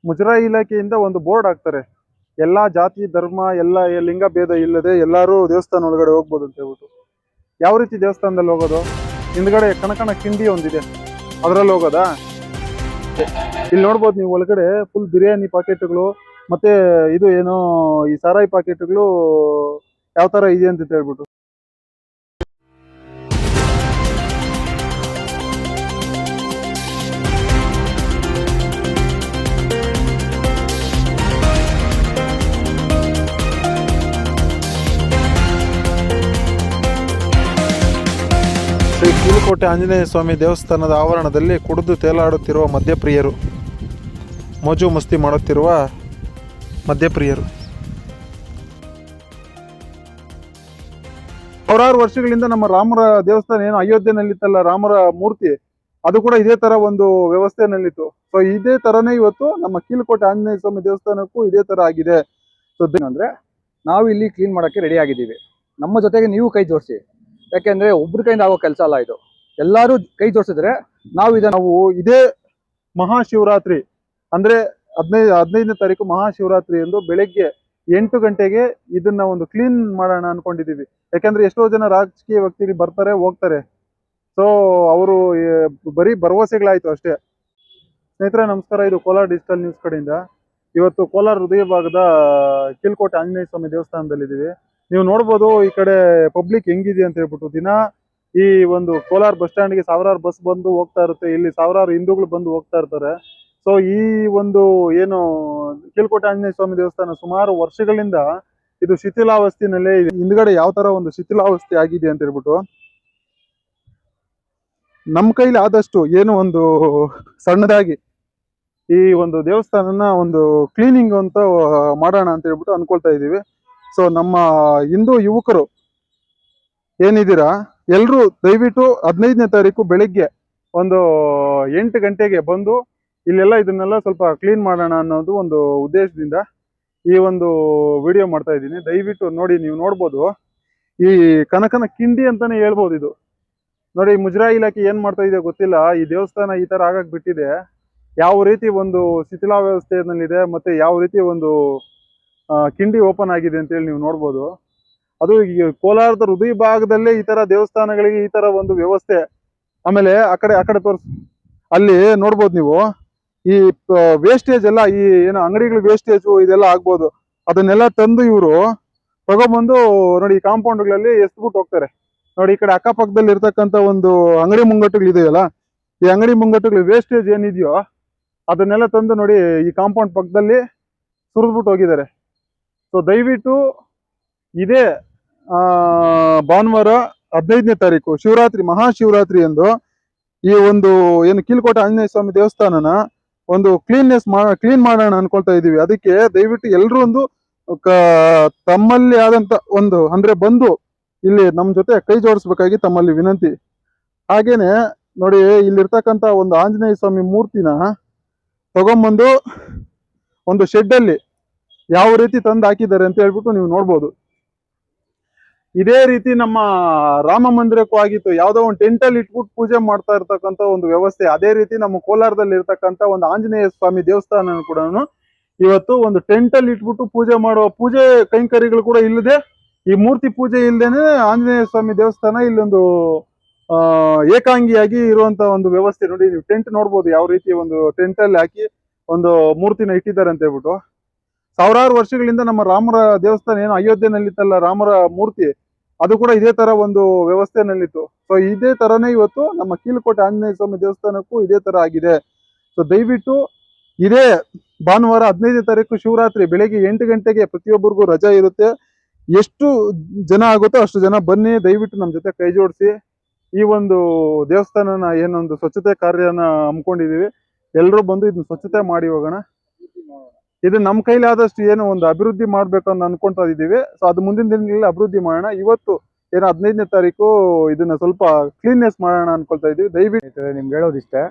ಮುಜರಾಯಿ ಇಲಾಖೆಯಿಂದ ಒಂದು ಬೋರ್ಡ್ ಹಾಕ್ತಾರೆ, ಎಲ್ಲಾ ಜಾತಿ ಧರ್ಮ ಎಲ್ಲ ಲಿಂಗ ಭೇದ ಇಲ್ಲದೆ ಎಲ್ಲರೂ ದೇವಸ್ಥಾನ ಒಳಗಡೆ ಹೋಗ್ಬೋದು ಅಂತ ಹೇಳ್ಬಿಟ್ಟು. ಯಾವ ರೀತಿ ದೇವಸ್ಥಾನದಲ್ಲಿ ಹೋಗೋದು? ಹಿಂದ್ಗಡೆ ಕಣಕಣ ಕಿಂಡಿ ಒಂದಿದೆ, ಅದ್ರಲ್ಲಿ ಹೋಗೋದಾ? ಇಲ್ಲಿ ನೋಡ್ಬೋದು ನೀವು, ಒಳಗಡೆ ಫುಲ್ ಬಿರಿಯಾನಿ ಪಾಕೆಟ್ಗಳು ಮತ್ತೆ ಇದು ಏನೋ ಈ ಸಾರಾಯಿ ಪಾಕೆಟ್ಗಳು ಯಾವ ತರ ಇದೆ ಅಂತ ಹೇಳ್ಬಿಟ್ಟು. ಶ್ರೀ ಕೀಲುಕೋಟೆ ಆಂಜನೇಯ ಸ್ವಾಮಿ ದೇವಸ್ಥಾನದ ಆವರಣದಲ್ಲಿ ಕುಡಿದು ತೇಲಾಡುತ್ತಿರುವ ಮದ್ಯಪ್ರಿಯರು, ಮೋಜು ಮಸ್ತಿ ಮಾಡುತ್ತಿರುವ ಮದ್ಯಪ್ರಿಯರು. ಸಾವಿರಾರು ವರ್ಷಗಳಿಂದ ನಮ್ಮ ರಾಮರ ದೇವಸ್ಥಾನ ಏನು ಅಯೋಧ್ಯೆನಲ್ಲಿತ್ತಲ್ಲ, ರಾಮರ ಮೂರ್ತಿ, ಅದು ಕೂಡ ಇದೇ ತರ ಒಂದು ವ್ಯವಸ್ಥೆನಲ್ಲಿತ್ತು. ಸೊ ಇದೇ ತರನೇ ಇವತ್ತು ನಮ್ಮ ಕೀಲುಕೋಟೆ ಆಂಜನೇಯ ಸ್ವಾಮಿ ದೇವಸ್ಥಾನಕ್ಕೂ ಇದೇ ತರ ಆಗಿದೆ. ಸೊ ಅಂದ್ರೆ ನಾವು ಇಲ್ಲಿ ಕ್ಲೀನ್ ಮಾಡಕ್ಕೆ ರೆಡಿ ಆಗಿದ್ದೀವಿ. ನಮ್ಮ ಜೊತೆಗೆ ನೀವು ಕೈ ಜೋಡಿಸಿ, ಯಾಕೆಂದ್ರೆ ಒಬ್ರ ಕೈಯಿಂದ ಆಗೋ ಕೆಲಸ ಅಲ್ಲ ಇದು. ಎಲ್ಲರೂ ಕೈ ಜೋಡಿಸಿದ್ರೆ ನಾವು ಇದೇ ಮಹಾಶಿವರಾತ್ರಿ ಅಂದ್ರೆ 15ನೇ ತಾರೀಕು ಮಹಾಶಿವರಾತ್ರಿ ಎಂದು ಬೆಳಗ್ಗೆ 8 ಗಂಟೆಗೆ ಇದನ್ನ ಒಂದು ಕ್ಲೀನ್ ಮಾಡೋಣ ಅನ್ಕೊಂಡಿದೀವಿ. ಯಾಕಂದ್ರೆ ಎಷ್ಟೋ ಜನ ರಾಜಕೀಯ ವ್ಯಕ್ತಿಗಳು ಬರ್ತಾರೆ ಹೋಗ್ತಾರೆ, ಸೊ ಅವರು ಬರೀ ಭರವಸೆಗಳಾಯ್ತು ಅಷ್ಟೇ. ಸ್ನೇಹಿತರೆ ನಮಸ್ಕಾರ, ಇದು ಕೋಲಾರ ಡಿಜಿಟಲ್ ನ್ಯೂಸ್ ಕಡೆಯಿಂದ. ಇವತ್ತು ಕೋಲಾರ ಹೃದಯ ಭಾಗದ ಕೀಲುಕೋಟೆ ಆಂಜನೇಯ ಸ್ವಾಮಿ ದೇವಸ್ಥಾನದಲ್ಲಿದ್ದೀವಿ. ನೀವು ನೋಡ್ಬೋದು ಈ ಕಡೆ ಪಬ್ಲಿಕ್ ಹೆಂಗಿದೆ ಅಂತ ಹೇಳ್ಬಿಟ್ಟು. ದಿನ ಈ ಒಂದು ಕೋಲಾರ ಬಸ್ ಸ್ಟ್ಯಾಂಡ್ಗೆ ಸಾವಿರಾರು ಬಸ್ ಬಂದು ಹೋಗ್ತಾ ಇರುತ್ತೆ, ಇಲ್ಲಿ ಸಾವಿರಾರು ಹಿಂದೂಗಳು ಬಂದು ಹೋಗ್ತಾ ಇರ್ತಾರೆ. ಸೊ ಈ ಒಂದು ಏನು ಕೀಲುಕೋಟೆ ಆಂಜನೇಯ ಸ್ವಾಮಿ ದೇವಸ್ಥಾನ ಸುಮಾರು ವರ್ಷಗಳಿಂದ ಇದು ಶಿಥಿಲಾವಸ್ಥೆನಲ್ಲೇ ಇದೆ. ಹಿಂದ್ಗಡೆ ಯಾವ ತರ ಒಂದು ಶಿಥಿಲಾವಸ್ಥೆ ಆಗಿದೆ ಅಂತ ಹೇಳ್ಬಿಟ್ಟು, ನಮ್ಮ ಕೈಲಿ ಆದಷ್ಟು ಏನು ಒಂದು ಸಣ್ಣದಾಗಿ ಈ ಒಂದು ದೇವಸ್ಥಾನನ ಒಂದು ಕ್ಲೀನಿಂಗ್ ಅಂತ ಮಾಡೋಣ ಅಂತ ಹೇಳ್ಬಿಟ್ಟು ಅನ್ಕೊಳ್ತಾ ಇದೀವಿ. ಸೊ ನಮ್ಮ ಹಿಂದೂ ಯುವಕರು ಏನಿದ್ದೀರಾ, ಎಲ್ಲರೂ ದಯವಿಟ್ಟು 15ನೇ ತಾರೀಕು ಬೆಳಿಗ್ಗೆ ಒಂದು 8 ಗಂಟೆಗೆ ಬಂದು ಇಲ್ಲೆಲ್ಲ ಇದನ್ನೆಲ್ಲ ಸ್ವಲ್ಪ ಕ್ಲೀನ್ ಮಾಡೋಣ ಅನ್ನೋದು ಒಂದು ಉದ್ದೇಶದಿಂದ ಈ ಒಂದು ವಿಡಿಯೋ ಮಾಡ್ತಾ ಇದ್ದೀನಿ. ದಯವಿಟ್ಟು ನೋಡಿ, ನೀವು ನೋಡ್ಬೋದು ಈ ಕನಕನ ಕಿಂಡಿ ಅಂತಾನೆ ಹೇಳ್ಬೋದು ಇದು. ನೋಡಿ, ಮುಜರಾಯಿ ಇಲಾಖೆ ಏನ್ ಮಾಡ್ತಾ ಇದೆ ಗೊತ್ತಿಲ್ಲ, ಈ ದೇವಸ್ಥಾನ ಈ ತರ ಆಗಕ್ ಬಿಟ್ಟಿದೆ. ಯಾವ ರೀತಿ ಒಂದು ಶಿಥಿಲಾವಸ್ಥೆಯಲ್ಲಿದೆ ಮತ್ತೆ ಯಾವ ರೀತಿ ಒಂದು ಕಿಂಡಿ ಓಪನ್ ಆಗಿದೆ ಅಂತೇಳಿ ನೀವು ನೋಡ್ಬೋದು. ಅದು ಈ ಕೋಲಾರದ ಹೃದಯ ಭಾಗದಲ್ಲೇ ಈ ತರ ದೇವಸ್ಥಾನಗಳಿಗೆ ಈ ತರ ಒಂದು ವ್ಯವಸ್ಥೆ. ಆಮೇಲೆ ಆ ಕಡೆ ಅಲ್ಲಿ ನೋಡ್ಬೋದು ನೀವು, ಈ ವೇಸ್ಟೇಜ್ ಎಲ್ಲ, ಈ ಏನೋ ಅಂಗಡಿಗಳ ವೇಸ್ಟೇಜು ಇದೆಲ್ಲ ಆಗ್ಬೋದು, ಅದನ್ನೆಲ್ಲ ತಂದು ಇವರು ತಗೊಂಡ್ಬಂದು ನೋಡಿ ಈ ಕಾಂಪೌಂಡ್ಗಳಲ್ಲಿ ಎಸ್ಬಿಟ್ಟು ಹೋಗ್ತಾರೆ. ನೋಡಿ ಈ ಕಡೆ ಅಕ್ಕಪಕ್ಕದಲ್ಲಿ ಇರ್ತಕ್ಕಂಥ ಒಂದು ಅಂಗಡಿ ಮುಂಗಟ್ಟುಗಳು ಇದೆಯಲ್ಲ, ಈ ಅಂಗಡಿ ಮುಂಗಟ್ಟುಗಳು ವೇಸ್ಟೇಜ್ ಏನಿದೆಯೋ ಅದನ್ನೆಲ್ಲ ತಂದು ನೋಡಿ ಈ ಕಾಂಪೌಂಡ್ ಪಕ್ಕದಲ್ಲಿ ಸುರಿದ್ಬಿಟ್ಟು ಹೋಗಿದ್ದಾರೆ. ಸೊ ದಯವಿಟ್ಟು ಇದೇ ಭಾನುವಾರ 15ನೇ ತಾರೀಕು ಶಿವರಾತ್ರಿ, ಮಹಾಶಿವರಾತ್ರಿ ಎಂದು ಈ ಒಂದು ಏನು ಕೀಲುಕೋಟೆ ಆಂಜನೇಯ ಸ್ವಾಮಿ ದೇವಸ್ಥಾನನ ಒಂದು ಕ್ಲೀನ್ ಮಾಡೋಣ ಅನ್ಕೊಳ್ತಾ ಇದೀವಿ. ಅದಕ್ಕೆ ದಯವಿಟ್ಟು ಎಲ್ಲರೂ ಒಂದು ತಮ್ಮಲ್ಲಿ ಆದಂತ ಒಂದು ಅಂದ್ರೆ ಬಂದು ಇಲ್ಲಿ ನಮ್ಮ ಜೊತೆ ಕೈ ಜೋಡಿಸ್ಬೇಕಾಗಿ ತಮ್ಮಲ್ಲಿ ವಿನಂತಿ. ಹಾಗೇನೆ ನೋಡಿ, ಇಲ್ಲಿರ್ತಕ್ಕಂಥ ಒಂದು ಆಂಜನೇಯ ಸ್ವಾಮಿ ಮೂರ್ತಿನ ತಗೊಂಬಂದು ಒಂದು ಶೆಡ್ ಅಲ್ಲಿ ಯಾವ ರೀತಿ ತಂದು ಹಾಕಿದ್ದಾರೆ ಅಂತ ಹೇಳ್ಬಿಟ್ಟು ನೀವು ನೋಡ್ಬೋದು. ಇದೇ ರೀತಿ ನಮ್ಮ ರಾಮ ಮಂದಿರಕ್ಕೂ ಆಗಿತ್ತು, ಯಾವ್ದೋ ಒಂದು ಟೆಂಟಲ್ಲಿ ಇಟ್ಬಿಟ್ಟು ಪೂಜೆ ಮಾಡ್ತಾ ಇರ್ತಕ್ಕಂಥ ಒಂದು ವ್ಯವಸ್ಥೆ. ಅದೇ ರೀತಿ ನಮ್ಮ ಕೋಲಾರದಲ್ಲಿ ಇರ್ತಕ್ಕಂಥ ಒಂದು ಆಂಜನೇಯ ಸ್ವಾಮಿ ದೇವಸ್ಥಾನ ಕೂಡ ಇವತ್ತು ಒಂದು ಟೆಂಟಲ್ಲಿ ಇಟ್ಬಿಟ್ಟು ಪೂಜೆ ಕೈಂಕರ್ಯಗಳು ಕೂಡ ಇಲ್ಲದೆ, ಈ ಮೂರ್ತಿ ಪೂಜೆ ಇಲ್ಲದೇನೆ ಆಂಜನೇಯ ಸ್ವಾಮಿ ದೇವಸ್ಥಾನ ಇಲ್ಲೊಂದು ಏಕಾಂಗಿಯಾಗಿ ಇರುವಂತ ಒಂದು ವ್ಯವಸ್ಥೆ. ನೋಡಿ, ನೀವು ಟೆಂಟ್ ನೋಡ್ಬೋದು ಯಾವ ರೀತಿ ಒಂದು ಟೆಂಟ್ ಅಲ್ಲಿ ಹಾಕಿ ಒಂದು ಮೂರ್ತಿನ ಇಟ್ಟಿದ್ದಾರೆ ಅಂತ ಹೇಳ್ಬಿಟ್ಟು. ಸಾವಿರಾರು ವರ್ಷಗಳಿಂದ ನಮ್ಮ ರಾಮರ ದೇವಸ್ಥಾನ ಏನು ಅಯೋಧ್ಯೆನಲ್ಲಿತ್ತಲ್ಲ, ರಾಮರ ಮೂರ್ತಿ, ಅದು ಕೂಡ ಇದೇ ತರ ಒಂದು ವ್ಯವಸ್ಥೆನಲ್ಲಿತ್ತು. ಸೊ ಇದೇ ತರನೇ ಇವತ್ತು ನಮ್ಮ ಕೀಲುಕೋಟೆ ಆಂಜನೇಯ ಸ್ವಾಮಿ ದೇವಸ್ಥಾನಕ್ಕೂ ಇದೇ ತರ ಆಗಿದೆ. ಸೊ ದಯವಿಟ್ಟು ಇದೇ ಭಾನುವಾರ 15ನೇ ತಾರೀಕು ಶಿವರಾತ್ರಿ ಬೆಳಿಗ್ಗೆ 8 ಗಂಟೆಗೆ ಪ್ರತಿಯೊಬ್ಬರಿಗೂ ರಜಾ ಇರುತ್ತೆ. ಎಷ್ಟು ಜನ ಆಗುತ್ತೋ ಅಷ್ಟು ಜನ ಬನ್ನಿ, ದಯವಿಟ್ಟು ನಮ್ಮ ಜೊತೆ ಕೈ ಜೋಡಿಸಿ ಈ ಒಂದು ದೇವಸ್ಥಾನನ ಏನೊಂದು ಸ್ವಚ್ಛತೆ ಕಾರ್ಯನ ಹಮ್ಮಿಕೊಂಡಿದೀವಿ. ಎಲ್ಲರೂ ಬಂದು ಇದನ್ನ ಸ್ವಚ್ಛತೆ ಮಾಡಿ ಹೋಗೋಣ. ಇದು ನಮ್ಮ ಕೈಲಿ ಆದಷ್ಟು ಏನು ಒಂದು ಅಭಿವೃದ್ಧಿ ಮಾಡ್ಬೇಕು ಅಂತ ಅನ್ಕೊಂತಾ ಇದ್ದೀವಿ. ಸೊ ಅದು ಮುಂದಿನ ದಿನಗಳಲ್ಲಿ ಅಭಿವೃದ್ಧಿ ಮಾಡೋಣ. ಇವತ್ತು ಏನೋ 15ನೇ ತಾರೀಕು ಇದನ್ನ ಸ್ವಲ್ಪ ಕ್ಲೀನ್ನೆಸ್ ಮಾಡೋಣ ಅನ್ಕೊಳ್ತಾ ಇದೀವಿ. ದಯವಿಟ್ಟು ನಿಮ್ಗೆ ಹೇಳೋದಿಷ್ಟೇ,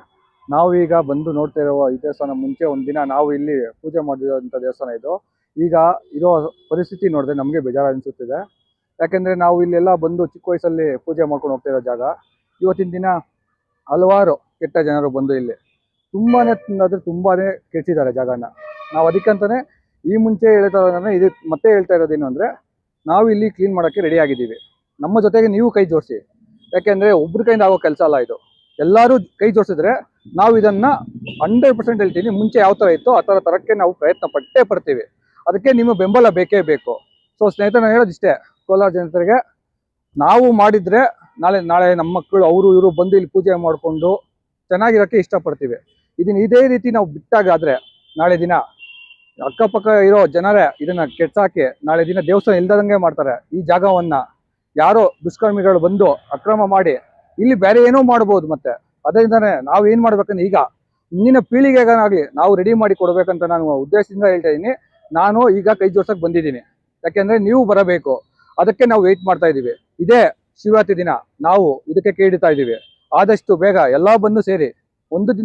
ನಾವು ಈಗ ಬಂದು ನೋಡ್ತಾ ಇರುವ ಈ ದೇವಸ್ಥಾನ ಮುಂಚೆ ಒಂದಿನ ನಾವು ಇಲ್ಲಿ ಪೂಜೆ ಮಾಡಿರೋಂಥ ದೇವಸ್ಥಾನ ಇದು. ಈಗ ಇರೋ ಪರಿಸ್ಥಿತಿ ನೋಡಿದ್ರೆ ನಮಗೆ ಬೇಜಾರು ಅನಿಸುತ್ತಿದೆ. ಯಾಕೆಂದರೆ ನಾವು ಇಲ್ಲೆಲ್ಲ ಬಂದು ಚಿಕ್ಕ ವಯಸ್ಸಲ್ಲಿ ಪೂಜೆ ಮಾಡ್ಕೊಂಡು ಹೋಗ್ತಾ ಇರೋ ಜಾಗ. ಇವತ್ತಿನ ದಿನ ಹಲವಾರು ಕೆಟ್ಟ ಜನರು ಬಂದು ಇಲ್ಲಿ ತುಂಬಾ ಕೆಟ್ಟಿದ್ದಾರೆ ಜಾಗನ. ನಾವು ಅದಕ್ಕಂತಾನೆ ಈ ಮುಂಚೆ ಹೇಳ್ತಾ ಇರೋದನ್ನ ಇದು ಮತ್ತೆ ಹೇಳ್ತಾ ಇರೋದೇನು ಅಂದರೆ, ನಾವು ಇಲ್ಲಿ ಕ್ಲೀನ್ ಮಾಡೋಕ್ಕೆ ರೆಡಿ ಆಗಿದ್ದೀವಿ. ನಮ್ಮ ಜೊತೆಗೆ ನೀವು ಕೈ ಜೋಡಿಸಿ. ಯಾಕೆಂದರೆ ಒಬ್ರ ಕೈಯಿಂದ ಆಗೋ ಕೆಲಸ ಅಲ್ಲ ಇದು. ಎಲ್ಲರೂ ಕೈ ಜೋಡಿಸಿದ್ರೆ ನಾವು ಇದನ್ನು 100% ಹೇಳ್ತೀನಿ, ಮುಂಚೆ ಯಾವ ಥರ ಇತ್ತು ಆ ಥರ ತರಕ್ಕೆ ನಾವು ಪ್ರಯತ್ನ ಪಟ್ಟೇ ಪಡ್ತೀವಿ. ಅದಕ್ಕೆ ನಿಮ್ಮ ಬೆಂಬಲ ಬೇಕೇ ಬೇಕು. ಸೊ ಸ್ನೇಹಿತರೆ, ನಾನು ಹೇಳೋದಿಷ್ಟೇ, ಕೋಲಾರ ಜನತೆಗೆ ನಾವು ಮಾಡಿದರೆ ನಾಳೆ ನಮ್ಮ ಮಕ್ಕಳು ಅವರು ಇವರು ಬಂದು ಇಲ್ಲಿ ಪೂಜೆ ಮಾಡಿಕೊಂಡು ಚೆನ್ನಾಗಿರೋಕ್ಕೆ ಇಷ್ಟಪಡ್ತೀವಿ. ಇದನ್ನ ಇದೇ ರೀತಿ ನಾವು ಬಿಟ್ಟಾಗಾದರೆ ನಾಳೆ ದಿನ ಅಕ್ಕಪಕ್ಕ ಇರೋ ಜನರೇ ಇದನ್ನ ಕೆಡ್ಸಾಕಿ ನಾಳೆ ದಿನ ದೇವಸ್ಥಾನ ಇಲ್ದಂಗೆ ಮಾಡ್ತಾರೆ. ಈ ಜಾಗವನ್ನ ಯಾರೋ ದುಷ್ಕರ್ಮಿಗಳು ಬಂದು ಅಕ್ರಮ ಮಾಡಿ ಇಲ್ಲಿ ಬೇರೆ ಏನೋ ಮಾಡ್ಬೋದು. ಮತ್ತೆ ಅದರಿಂದನೇ ನಾವು ಏನ್ ಮಾಡ್ಬೇಕಂದ್ರೆ ಈಗ ಮುಂದಿನ ಪೀಳಿಗೆಗಾಗಲಿ ನಾವು ರೆಡಿ ಮಾಡಿ ಕೊಡ್ಬೇಕಂತ ನಾನು ಉದ್ದೇಶದಿಂದ ಹೇಳ್ತಾ ಇದ್ದೀನಿ. ನಾನು ಈಗ ಕೈ ಜೋಡ್ಸಕ್ ಬಂದಿದ್ದೀನಿ, ಯಾಕೆಂದ್ರೆ ನೀವು ಬರಬೇಕು. ಅದಕ್ಕೆ ನಾವು ವೆಯ್ಟ್ ಮಾಡ್ತಾ ಇದ್ದೀವಿ. ಇದೇ ಶಿವರಾತ್ರಿ ದಿನ ನಾವು ಇದಕ್ಕೆ ಕೈ ಹಿಡಿತಾ ಇದ್ದೀವಿ. ಆದಷ್ಟು ಬೇಗ ಎಲ್ಲ ಬಂದು ಸೇರಿ ಒಂದು ದಿನ